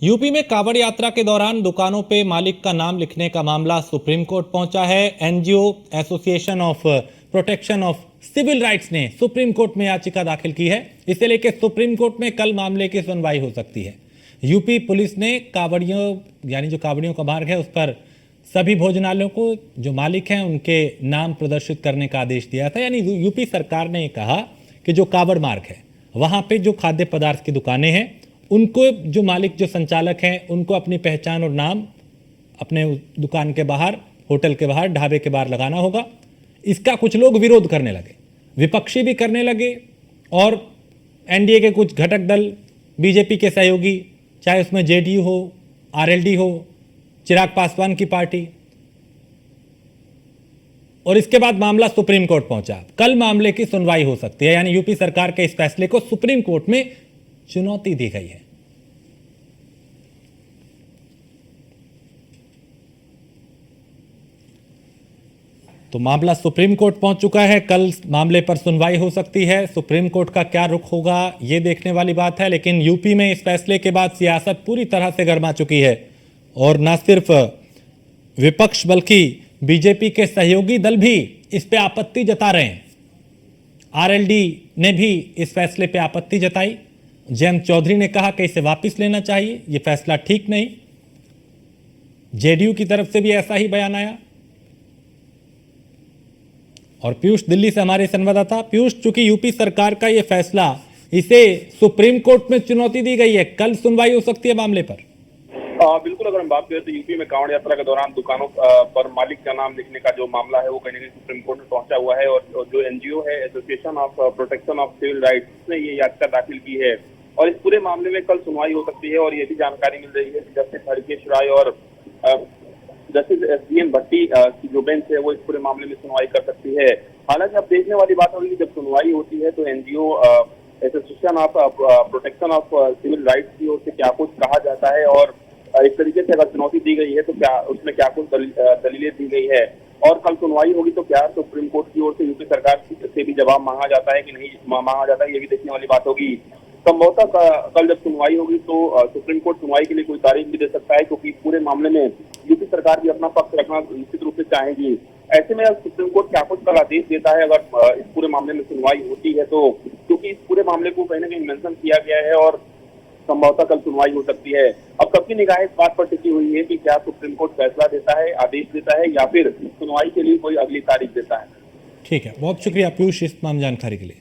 UP में कांवड़ यात्रा के दौरान दुकानों पे मालिक का नाम लिखने का मामला सुप्रीम कोर्ट पहुंचा है। NGO association of protection of civil rights ने सुप्रीम कोर्ट में याचिका दाखिल की है। इसे लेकर सुप्रीम कोर्ट में कल मामले की सुनवाई हो सकती है। यूपी पुलिस ने कांवड़ियों यानी जो कांवड़ियों का मार्ग है उस पर सभी भोजनालयों को जो मालिक हैं उनके नाम प्रदर्शित करने का आदेश दिया था। यानी यूपी सरकार ने कहा कि जो कांवड़ मार्ग है वहां पे जो खाद्य पदार्थ की दुकानें हैं उनको जो मालिक जो संचालक हैं उनको अपनी पहचान और नाम अपने दुकान के बाहर, होटल के बाहर, ढाबे के बाहर लगाना होगा। इसका कुछ लोग विरोध करने लगे, विपक्षी भी करने लगे और एनडीए के कुछ घटक दल, बीजेपी के सहयोगी, चाहे उसमें जेडीयू हो, आरएलडी हो, चिराग पासवान की पार्टी। और इसके बाद मामला सुप्रीम कोर्ट पहुंचा। कल मामले की सुनवाई हो सकती है। यानी यूपी सरकार के इस फैसले को सुप्रीम कोर्ट में चुनौती दी गई है। तो मामला सुप्रीम कोर्ट पहुंच चुका है। कल मामले पर सुनवाई हो सकती है। सुप्रीम कोर्ट का क्या रुख होगा यह देखने वाली बात है। लेकिन यूपी में इस फैसले के बाद सियासत पूरी तरह से गर्मा चुकी है और न सिर्फ विपक्ष बल्कि बीजेपी के सहयोगी दल भी इस पे आपत्ति जता रहे हैं। आरएलडी ने भी इस फैसले पे आपत्ति जताई। जयंत चौधरी ने कहा कि इसे वापस लेना चाहिए, यह फैसला ठीक नहीं। जेडीयू की तरफ से भी ऐसा ही बयान आया। और पीयूष दिल्ली से हमारे संवाददाता। पीयूष, चूंकि यूपी सरकार का यह फैसला, इसे सुप्रीम कोर्ट में चुनौती दी गई है, कल सुनवाई हो सकती है मामले पर। बिल्कुल, अगर हम बात करें तो यूपी में कांवड़ यात्रा के दौरान दुकानों पर मालिक का नाम लिखने का जो मामला है वो कहीं ना कहीं सुप्रीम कोर्ट में पहुंचा हुआ है। और जो एनजीओ है association of protection of civil rights ने ये याचिका दाखिल की है और इस पूरे मामले में कल सुनवाई हो सकती है। और ये भी जानकारी मिल रही है कि जस्टिस हरिकेश राय और जस्टिस एसडीएन भट्टी की जो बेंच है वो इस पूरे मामले में सुनवाई कर सकती है। हालांकि अब देखने वाली बात होगी जब सुनवाई होती है तो NGO association of protection of civil rights की ओर से क्या कुछ कहा जाता है और इस तरीके से अगर चुनौती दी गई है तो क्या उसमें क्या कुछ दलीलें दी गई है। और कल सुनवाई होगी तो क्या सुप्रीम कोर्ट की ओर से यूपी सरकार से भी जवाब मांगा जाता है कि नहीं मांगा जाता है, ये भी देखने वाली बात होगी। संभवतः कल जब सुनवाई होगी तो सुप्रीम कोर्ट सुनवाई के लिए कोई तारीख भी दे सकता है, क्योंकि पूरे मामले में यूपी सरकार भी अपना पक्ष रखना निश्चित रूप से चाहेगी। ऐसे में सुप्रीम कोर्ट क्या कुछ कल आदेश देता है अगर इस पूरे मामले में सुनवाई होती है तो, क्योंकि इस पूरे मामले को कहीं ना कहीं मेंशन किया गया है और संभवतः कल सुनवाई हो सकती है। अब सबकी निगाहें इस बात पर टिकी हुई है कि क्या सुप्रीम कोर्ट फैसला देता है, आदेश देता है या फिर सुनवाई के लिए कोई अगली तारीख देता है। ठीक है, बहुत शुक्रिया पीयूष इस तमाम जानकारी के लिए।